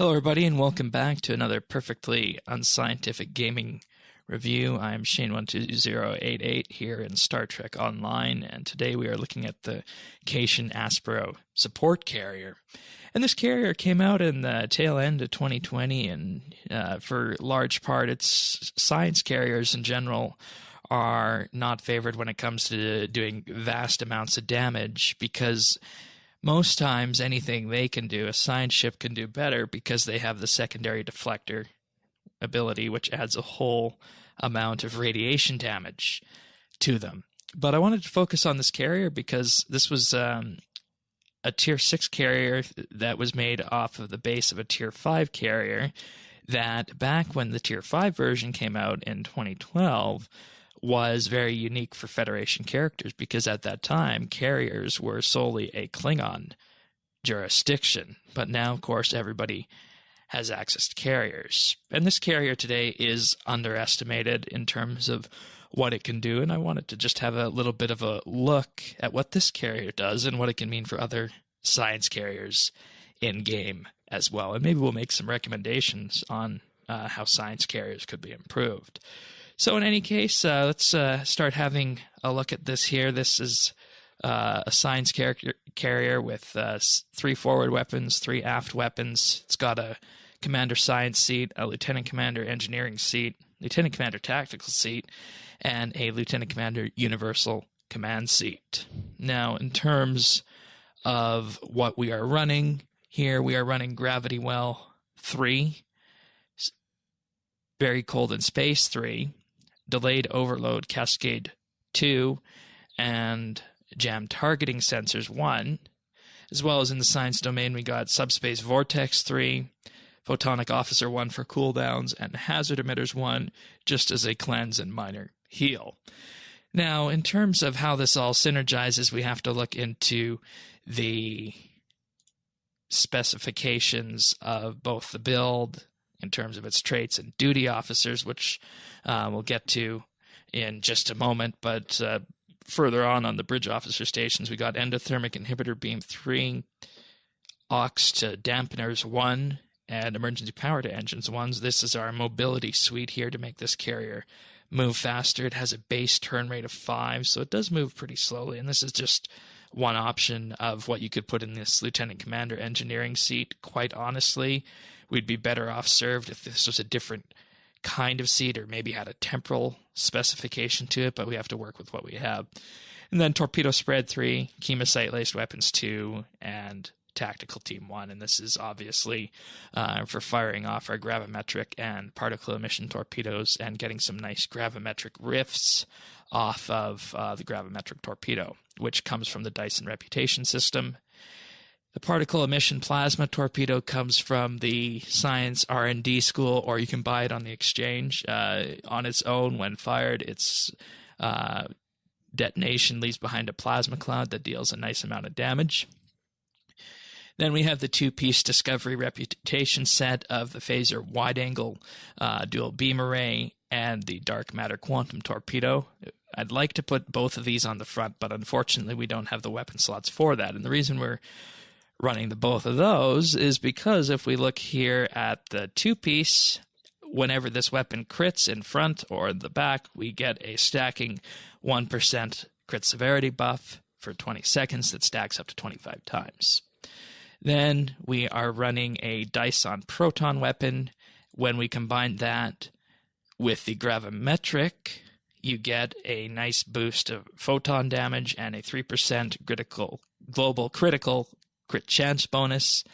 Hello, everybody, and welcome back to another perfectly unscientific gaming review. I'm Shane12088 here in Star Trek Online, and today we are looking at the Caitian Aspero Support Carrier. And this carrier came out in the tail end of 2020, and for large part, its science carriers in general are not favored when it comes to doing vast amounts of damage because most times anything they can do, a science ship can do better because they have the secondary deflector ability, which adds a whole amount of radiation damage to them. But I wanted to focus on this carrier because this was a Tier 6 carrier that was made off of the base of a Tier 5 carrier that back when the Tier 5 version came out in 2012 was very unique for Federation characters because at that time, carriers were solely a Klingon jurisdiction. But now, of course, everybody has access to carriers. And this carrier today is underestimated in terms of what it can do, and I wanted to just have a little bit of a look at what this carrier does and what it can mean for other science carriers in-game as well. And maybe we'll make some recommendations on how science carriers could be improved. So in any case, let's start having a look at this here. This is a science carrier with 3 forward weapons, 3 aft weapons. It's got a commander science seat, a lieutenant commander engineering seat, lieutenant commander tactical seat, and a lieutenant commander universal command seat. Now, in terms of what we are running here, we are running Gravity Well 3, Very Cold in Space 3, Delayed Overload Cascade 2, and Jam Targeting Sensors 1. As well as in the science domain, we got Subspace Vortex 3, Photonic Officer 1 for cooldowns, and Hazard Emitters 1 just as a cleanse and minor heal. Now, in terms of how this all synergizes, we have to look into the specifications of both the build in terms of its traits and duty officers, which we'll get to in just a moment. But further on the bridge officer stations, we got Endothermic Inhibitor Beam 3, Aux to Dampeners 1, and Emergency Power to Engines 1. This is our mobility suite here to make this carrier move faster. It has a base turn rate of 5, so it does move pretty slowly, and this is just one option of what you could put in this Lieutenant Commander engineering seat. Quite honestly, we'd be better off served if this was a different kind of seat or maybe had a temporal specification to it, but we have to work with what we have. And then Torpedo Spread 3, Chemosite-Laced Weapons 2, and Tactical Team 1. And this is obviously for firing off our gravimetric and particle emission torpedoes and getting some nice gravimetric riffs off of the gravimetric torpedo, which comes from the Dyson Reputation system. The particle emission plasma torpedo comes from the Science R&D School, or you can buy it on the exchange. On its own, when fired, its detonation leaves behind a plasma cloud that deals a nice amount of damage. Then we have the 2-piece Discovery Reputation set of the Phaser Wide-Angle Dual Beam Array and the Dark Matter Quantum Torpedo. I'd like to put both of these on the front, but unfortunately we don't have the weapon slots for that. And the reason we're running both of those is because if we look here at the 2-piece, whenever this weapon crits in front or the back, we get a stacking 1% crit severity buff for 20 seconds that stacks up to 25 times. Then we are running a Dyson Proton weapon. When we combine that with the gravimetric, you get a nice boost of photon damage and a 3% global critical crit chance bonus.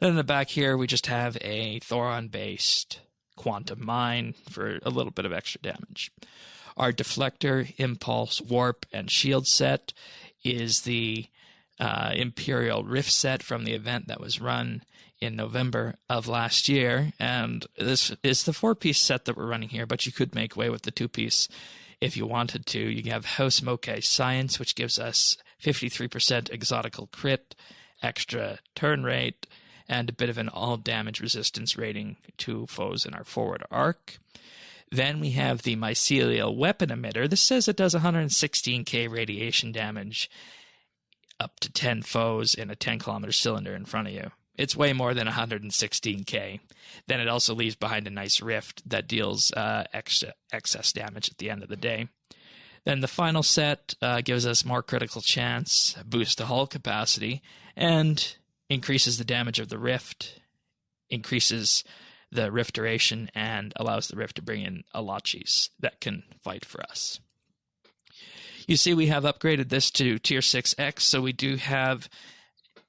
Then in the back here, we just have a Thoron-based quantum mine for a little bit of extra damage. Our deflector, impulse, warp, and shield set is the Imperial Rift set from the event that was run in November of last year. And this is the 4-piece set that we're running here, but you could make way with the 2-piece if you wanted to. You have House Mokai Science, which gives us 53% exotical crit, extra turn rate, and a bit of an all-damage resistance rating to foes in our forward arc. Then we have the Mycelial Weapon Emitter. This says it does 116k radiation damage up to 10 foes in a 10-kilometer cylinder in front of you. it's way more than 116k. Then it also leaves behind a nice rift that deals excess damage at the end of the day. Then the final set gives us more critical chance, boost to hull capacity, and increases the damage of the rift, increases the rift duration, and allows the rift to bring in Alachis that can fight for us. You see we have upgraded this to tier 6X, so we do have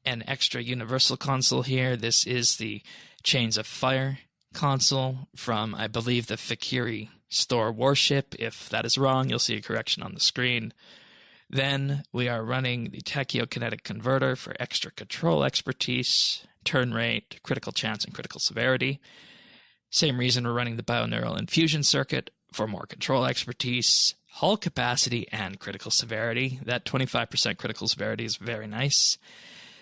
an extra universal console here. This is the Chains of Fire console from, I believe, the Fek'Ihri Store warship. If that is wrong, you'll see a correction on the screen. Then we are running the Tachyokinetic Converter for extra control expertise, turn rate, critical chance, and critical severity. Same reason we're running the Bioneural Infusion Circuit for more control expertise, hull capacity, and critical severity. That 25% critical severity is very nice.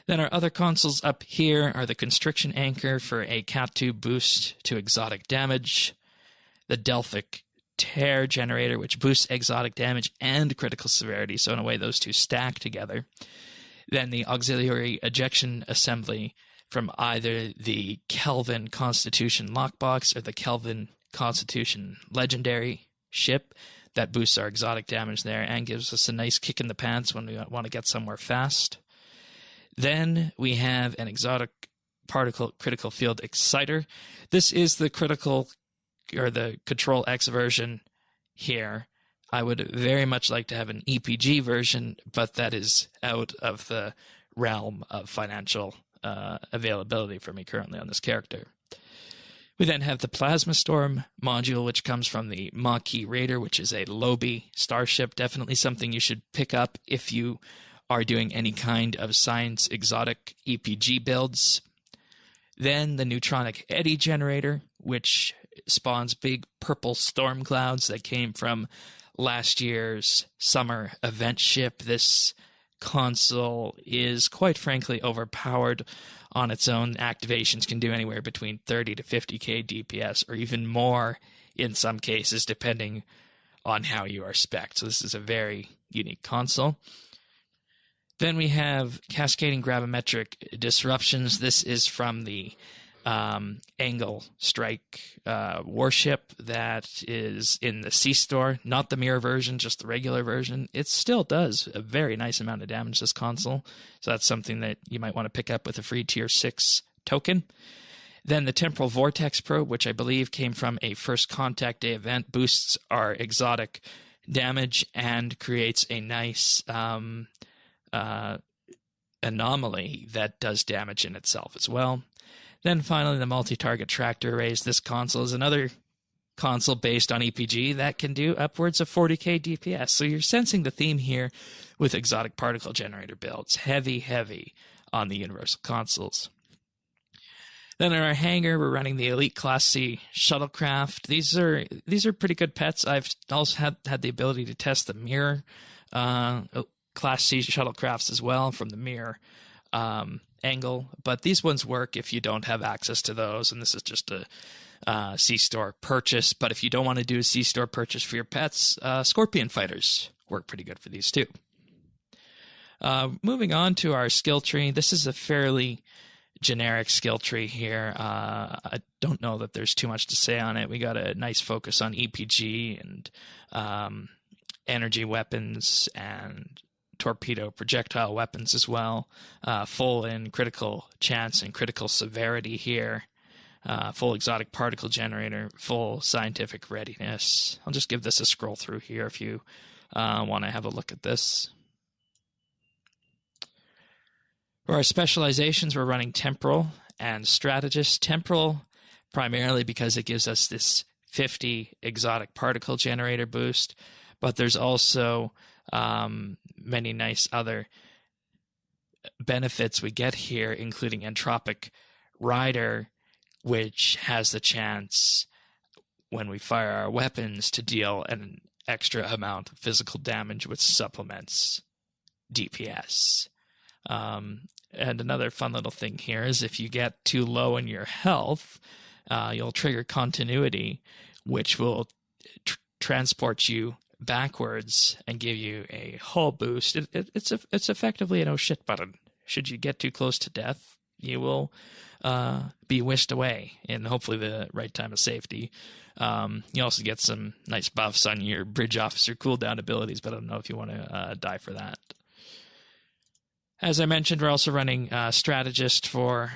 Then our other consoles up here are the Constriction Anchor for a Cat 2 boost to exotic damage, the Delphic Tear Generator, which boosts exotic damage and critical severity, so in a way those two stack together. Then the Auxiliary Ejection Assembly from either the Kelvin Constitution Lockbox or the Kelvin Constitution Legendary ship that boosts our exotic damage there and gives us a nice kick in the pants when we want to get somewhere fast. Then we have an exotic particle critical field exciter. This is the critical or the Control X version here. I would very much like to have an EPG version, but that is out of the realm of financial availability for me currently on this character. We then have the Plasma Storm module, which comes from the Maquis Raider, which is a Lobi starship. Definitely something you should pick up if you are doing any kind of science exotic EPG builds. Then the Neutronic Eddy Generator, which spawns big purple storm clouds that came from last year's summer event ship. This console is quite frankly overpowered on its own. Activations can do anywhere between 30 to 50k DPS, or even more in some cases, depending on how you are spec'd. So this is a very unique console. Then we have Cascading Gravimetric Disruptions. This is from the Angle Strike warship that is in the C-Store, not the mirror version, just the regular version. It still does a very nice amount of damage, this console, so that's something that you might want to pick up with a free tier 6 token. Then the Temporal Vortex Probe, which I believe came from a First Contact Day event, boosts our exotic damage and creates a nice anomaly that does damage in itself as well. Then finally, the Multi-Target Tractor Arrays. This console is another console based on EPG that can do upwards of 40k DPS. So you're sensing the theme here with exotic particle generator builds. Heavy on the universal consoles. Then in our hangar, we're running the Elite Class C shuttlecraft. These are pretty good pets. I've also had the ability to test the Mirror Class C shuttlecrafts as well from the Mirror angle, but these ones work if you don't have access to those, and this is just a C-Store purchase. But if you don't want to do a C-Store purchase for your pets, Scorpion Fighters work pretty good for these too. Moving on to our skill tree, this is a fairly generic skill tree here. I don't know that there's too much to say on it. We got a nice focus on EPG and energy weapons and torpedo projectile weapons as well. Full in critical chance and critical severity here. Full exotic particle generator, full scientific readiness. I'll just give this a scroll through here if you want to have a look at this. For our specializations, we're running Temporal and Strategist. Temporal primarily because it gives us this 50 exotic particle generator boost, but there's also many nice other benefits we get here, including Entropic Rider, which has the chance, when we fire our weapons, to deal an extra amount of physical damage, which supplements DPS. And another fun little thing here is if you get too low in your health, you'll trigger Continuity, which will transport you backwards and give you a hull boost. It's effectively an oh shit button. Should you get too close to death, you will be whisked away in hopefully the right time of safety. You also get some nice buffs on your bridge officer cooldown abilities, but I don't know if you want to die for that. As I mentioned, we're also running Strategist for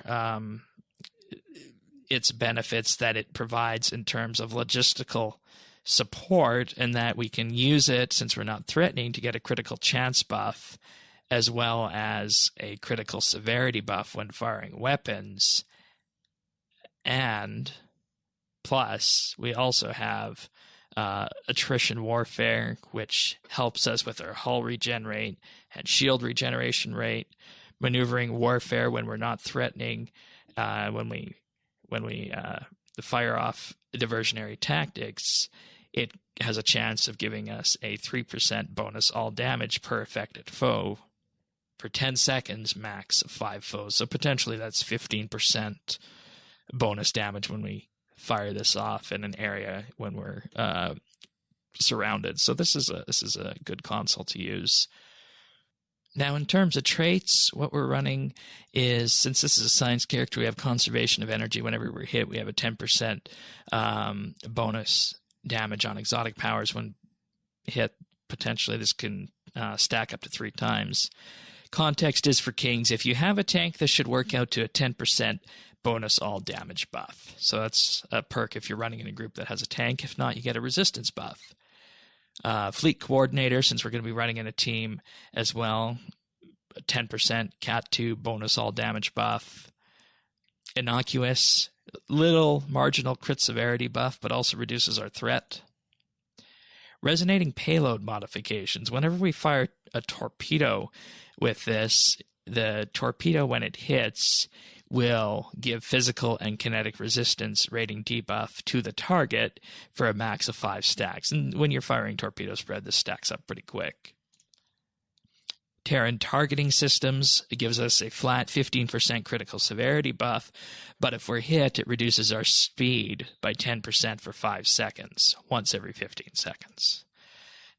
its benefits that it provides in terms of logistical support, and that we can use it, since we're not threatening, to get a critical chance buff as well as a critical severity buff when firing weapons. And plus, we also have attrition warfare, which helps us with our hull regen rate and shield regeneration rate. Maneuvering warfare when we're not threatening, when we fire off diversionary tactics, it has a chance of giving us a 3% bonus all damage per affected foe for 10 seconds, max of 5 foes. So potentially that's 15% bonus damage when we fire this off in an area when we're surrounded. So this is a good console to use. Now, in terms of traits, what we're running is, since this is a science character, we have conservation of energy. Whenever we're hit, we have a 10% bonus damage on exotic powers when hit. Potentially, this can stack up to 3 times. Context is for kings. If you have a tank, this should work out to a 10% bonus all damage buff. So that's a perk if you're running in a group that has a tank. If not, you get a resistance buff. Fleet coordinator, since we're going to be running in a team as well, 10% Cat 2 bonus all damage buff. Innocuous, little marginal crit severity buff, but also reduces our threat. Resonating payload modifications. Whenever we fire a torpedo with this, the torpedo, when it hits, will give physical and kinetic resistance rating debuff to the target for a max of 5 stacks. And when you're firing torpedo spread, this stacks up pretty quick. Terran targeting systems, it gives us a flat 15% critical severity buff, but if we're hit, it reduces our speed by 10% for 5 seconds, once every 15 seconds.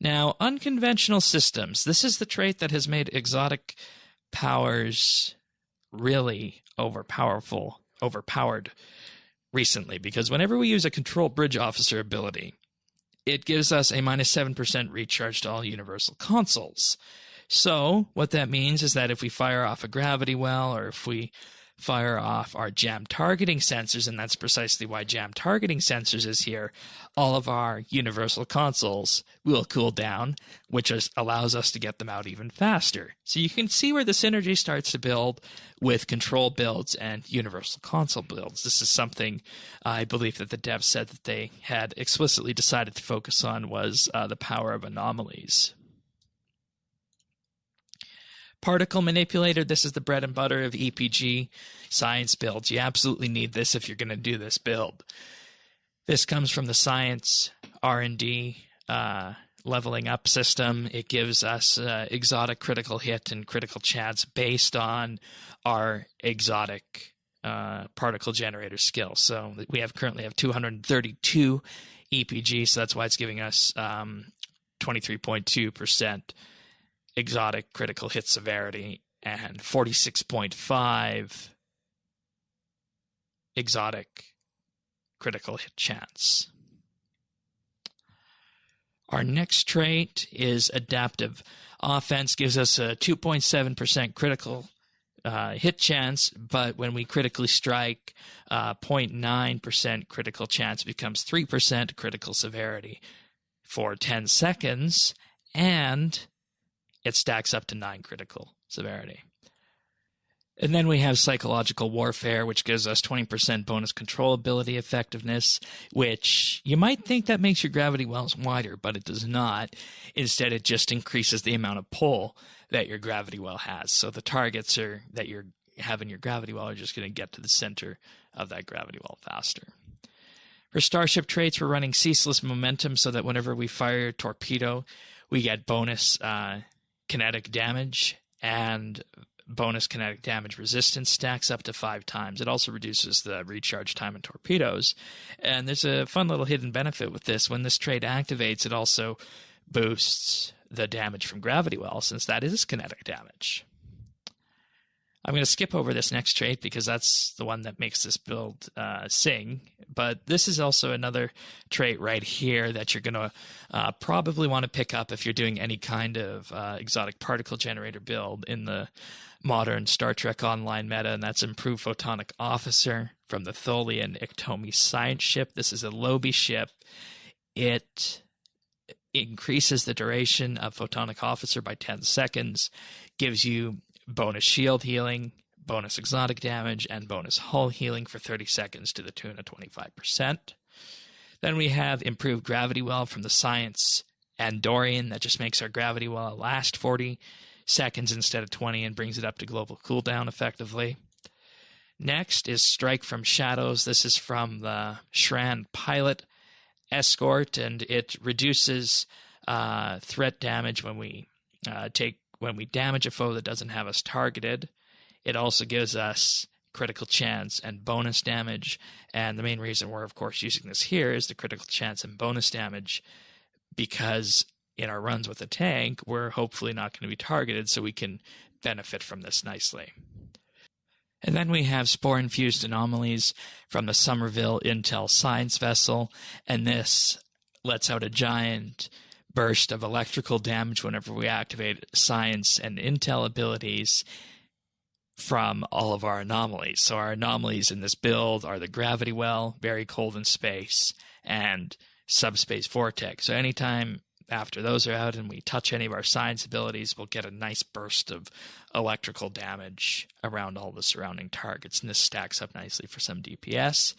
Now, unconventional systems. This is the trait that has made exotic powers really overpowered recently, because whenever we use a control bridge officer ability, it gives us a minus 7% recharge to all universal consoles. So what that means is that if we fire off a gravity well, or if we fire off our jam targeting sensors, and that's precisely why jam targeting sensors is here, all of our universal consoles will cool down, which allows us to get them out even faster. So you can see where the synergy starts to build with control builds and universal console builds. This is something I believe that the devs said that they had explicitly decided to focus on, was the power of anomalies. Particle manipulator, this is the bread and butter of EPG science builds. You absolutely need this if you're going to do this build. This comes from the science R&D leveling up system. It gives us exotic critical hit and critical chance based on our exotic particle generator skill. So we currently have 232 EPG, so that's why it's giving us 23.2% exotic critical hit severity and 46.5 exotic critical hit chance. Our next trait is adaptive offense. Gives us a 2.7% critical hit chance, but when we critically strike, 0.9% critical chance becomes 3% critical severity for 10 seconds, and it stacks up to 9 critical severity. And then we have psychological warfare, which gives us 20% bonus control ability effectiveness, which you might think that makes your gravity wells wider, but it does not. Instead, it just increases the amount of pull that your gravity well has. So the targets that you have in your gravity well are just going to get to the center of that gravity well faster. For starship traits, we're running ceaseless momentum, so that whenever we fire a torpedo, we get bonus kinetic damage, and bonus kinetic damage resistance stacks up to 5 times. It also reduces the recharge time in torpedoes. And there's a fun little hidden benefit with this. When this trait activates, it also boosts the damage from gravity well, since that is kinetic damage. I'm going to skip over this next trait because that's the one that makes this build sing. But this is also another trait right here that you're going to probably want to pick up if you're doing any kind of exotic particle generator build in the modern Star Trek Online meta, and that's Improved Photonic Officer from the Tholian Iktomi science ship. This is a Lobi ship. It increases the duration of Photonic Officer by 10 seconds, gives you bonus shield healing, bonus exotic damage, and bonus hull healing for 30 seconds to the tune of 25%. Then we have Improved Gravity Well from the Science Andorian that just makes our Gravity Well last 40 seconds instead of 20 and brings it up to global cooldown effectively. Next is Strike from Shadows. This is from the Shran Pilot Escort, and it reduces threat damage when we damage a foe that doesn't have us targeted. It also gives us critical chance and bonus damage, and the main reason we're of course using this here is the critical chance and bonus damage, because in our runs with a tank we're hopefully not going to be targeted, so we can benefit from this nicely. And then we have Spore-Infused Anomalies from the Somerville Intel Science Vessel, and this lets out a giant burst of electrical damage whenever we activate Science and Intel abilities from all of our anomalies. So our anomalies in this build are the Gravity Well, Very Cold in Space, and Subspace Vortex. So anytime after those are out and we touch any of our science abilities, we'll get a nice burst of electrical damage around all the surrounding targets, and this stacks up nicely for some DPS.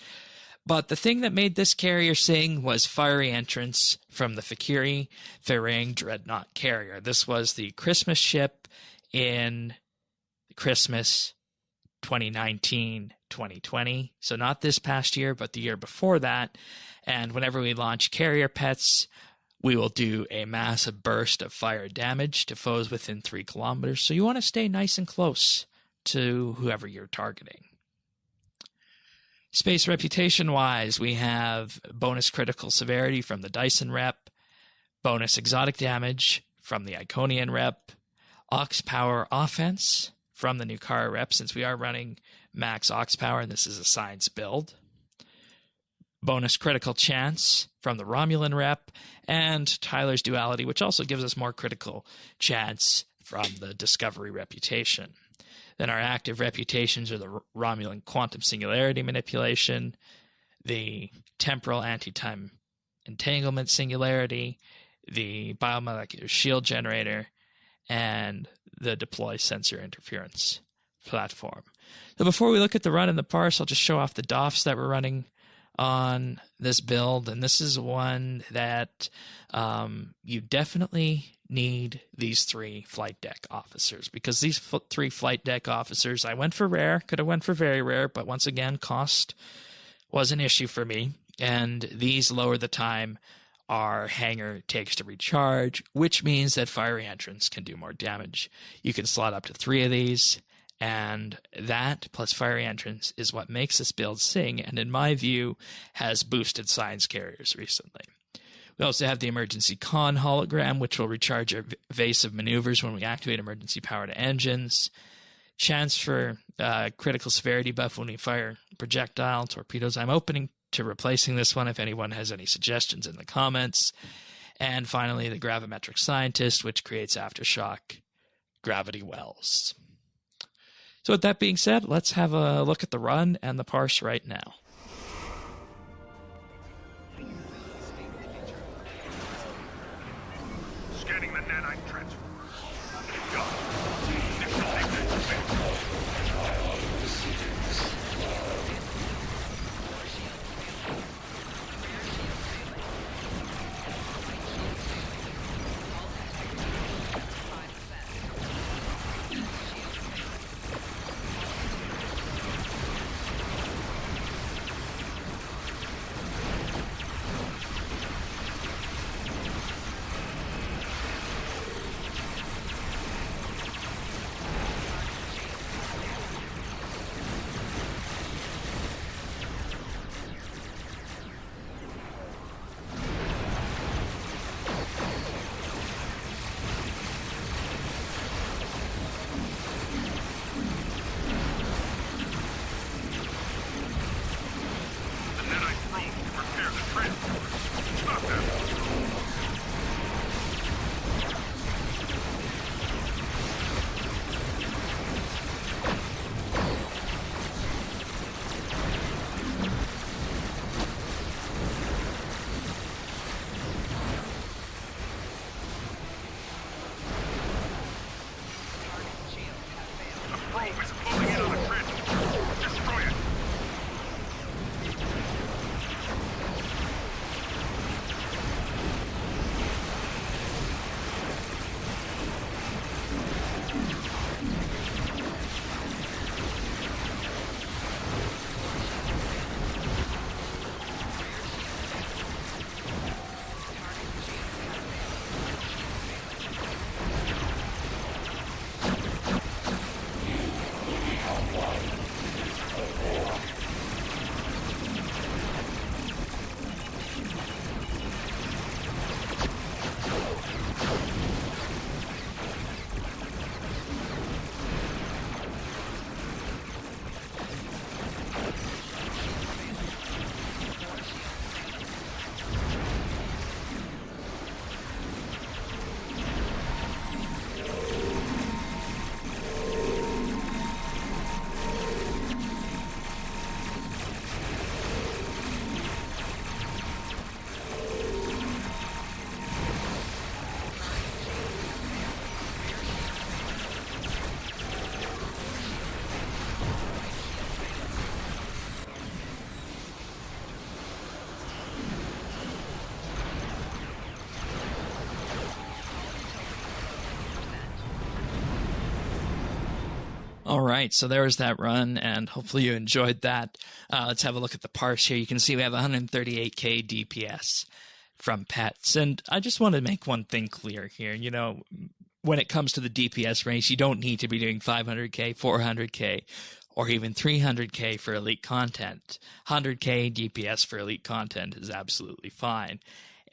But the thing that made this carrier sing was Fiery Entrance from the Fek'Ihri Fe'rang Dreadnought Carrier. This was the Christmas ship in Christmas 2019-2020. So not this past year, but the year before that. And whenever we launch carrier pets, we will do a massive burst of fire damage to foes within 3 kilometers. So you want to stay nice and close to whoever you're targeting. Space reputation-wise, we have bonus critical severity from the Dyson rep, bonus exotic damage from the Iconian rep, Ox Power offense from the Nukara rep, since we are running max Ox Power and this is a science build, bonus critical chance from the Romulan rep, and Tyler's duality, which also gives us more critical chance from the Discovery reputation. Then our active reputations are the Romulan quantum singularity manipulation, the temporal anti-time entanglement singularity, the biomolecular shield generator, and the deploy sensor interference platform. So before we look at the run and the parse, I'll just show off the DOFs that we're running on this build, and this is one that you definitely need these 3 flight deck officers, because these 3 flight deck officers, I went for rare, could have went for very rare, but once again cost was an issue for me, and these lower the time our hangar takes to recharge, which means that Fiery Entrance can do more damage. You can slot up to 3 of these, and that plus Fiery Entrance is what makes this build sing, and in my view has boosted science carriers recently. We also have the Emergency Con hologram, which will recharge our evasive maneuvers when we activate emergency power to engines. Chance for critical severity buff when we fire projectile torpedoes. I'm opening to replacing this one if anyone has any suggestions in the comments. And finally, the Gravimetric Scientist, which creates aftershock gravity wells. So with that being said, let's have a look at the run and the parse right now. Scanning the nanite transfer. drones to repair the transport. Stop that. Probe is closing in on the transport. Destroy it. All right, so there was that run, and hopefully you enjoyed that. Let's have a look at the parse here. You can see we have 138k DPS from pets, and I just want to make one thing clear here. You know, when it comes to the DPS range, you don't need to be doing 500k, 400k, or even 300k for elite content. 100k DPS for elite content is absolutely fine.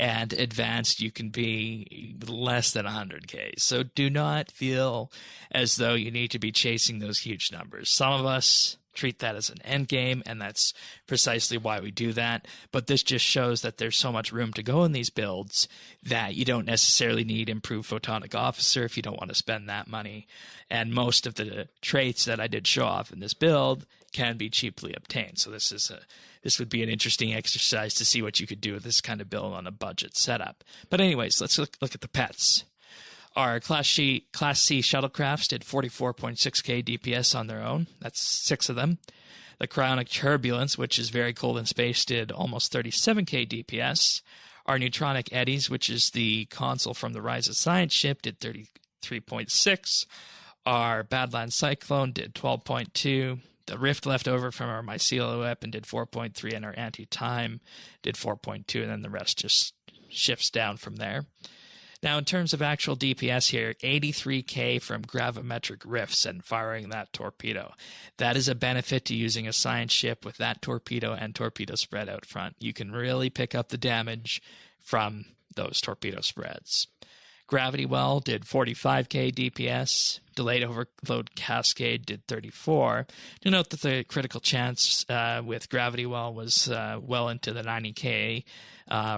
And advanced, you can be less than 100k. So do not feel as though you need to be chasing those huge numbers. Some of us treat that as an end game, and that's precisely why we do that. But this just shows that there's so much room to go in these builds that you don't necessarily need improved photonic officer if you don't want to spend that money. And most of the traits that I did show off in this build can be cheaply obtained. So this would be an interesting exercise to see what you could do with this kind of build on a budget setup. But anyways, let's look at the pets. Our Class C shuttlecrafts did 44.6k DPS on their own. That's 6 of them. The Cryonic Turbulence, which is very cold in space, did almost 37k DPS. Our Neutronic Eddies, which is the console from the Rise of Science ship, did 33.6. Our Badlands Cyclone did 12.2. The Rift left over from our Mycelial weapon did 4.3, and our Anti-Time did 4.2, and then the rest just shifts down from there. Now, in terms of actual DPS here, 83k from gravimetric rifts and firing that torpedo. That is a benefit to using a science ship with that torpedo and torpedo spread out front. You can really pick up the damage from those torpedo spreads. Gravity Well did 45k DPS. Delayed Overload Cascade did 34. To note that the critical chance with Gravity Well was well into the 90k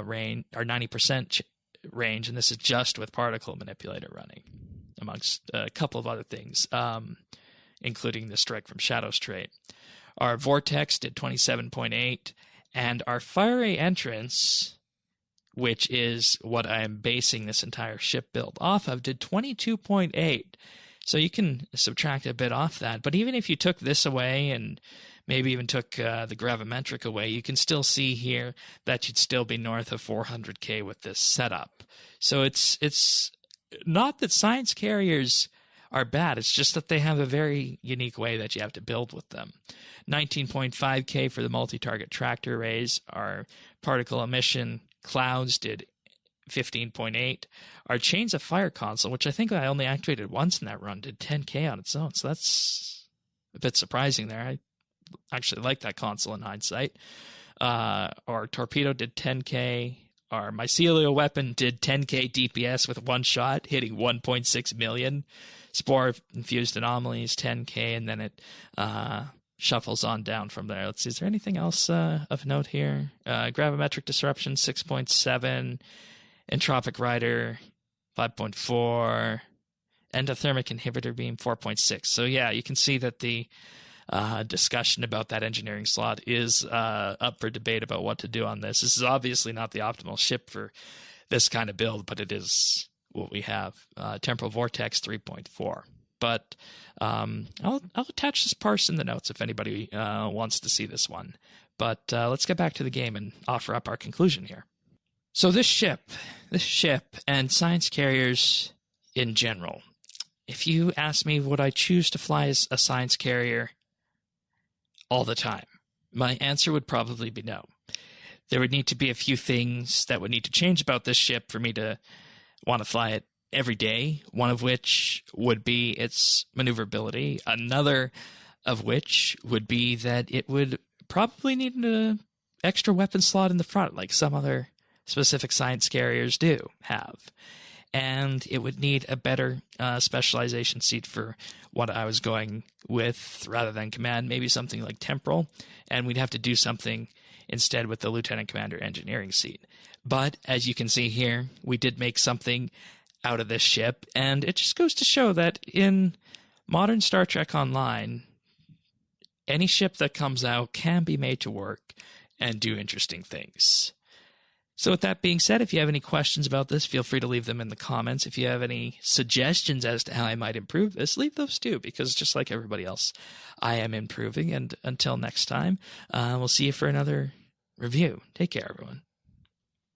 range, or 90% range, and this is just with Particle Manipulator running, amongst a couple of other things, including the Strike from Shadows trait. Our Vortex did 27.8, and our Fire Ray Entrance, which is what I am basing this entire ship build off of, did 22.8. So you can subtract a bit off that, but even if you took this away and maybe even took the gravimetric away, you can still see here that you'd still be north of 400k with this setup. So it's not that science carriers are bad, it's just that they have a very unique way that you have to build with them. 19.5k for the multi-target tractor arrays. Our particle emission clouds did 15.8. Our Chains of Fire console, which I think I only activated once in that run, did 10k on its own. So that's a bit surprising there. I actually like that console in hindsight. Our torpedo did 10k. Our mycelial weapon did 10k DPS with one shot, hitting 1.6 million. Spore infused anomalies 10k, and then it shuffles on down from there. Let's see, is there anything else of note here? Gravimetric disruption 6.7, entropic rider 5.4, endothermic inhibitor beam 4.6. So yeah, you can see that the discussion about that engineering slot is up for debate about what to do on this. This is obviously not the optimal ship for this kind of build, but it is what we have. Temporal vortex 3.4. But I'll attach this parse in the notes if anybody wants to see this one. But let's get back to the game and offer up our conclusion here. So this ship and science carriers in general, if you ask me would I choose to fly as a science carrier all the time, my answer would probably be no. There would need to be a few things that would need to change about this ship for me to want to fly it every day, one of which would be its maneuverability, another of which would be that it would probably need an extra weapon slot in the front, like some other specific science carriers do have. And it would need a better specialization seat for what I was going with rather than command, maybe something like temporal, and we'd have to do something instead with the lieutenant commander engineering seat. But as you can see here, we did make something out of this ship, and it just goes to show that in modern Star Trek Online, any ship that comes out can be made to work and do interesting things. So with that being said, if you have any questions about this, feel free to leave them in the comments. If you have any suggestions as to how I might improve this, leave those too, because just like everybody else, I am improving. And until next time, we'll see you for another review. Take care, everyone.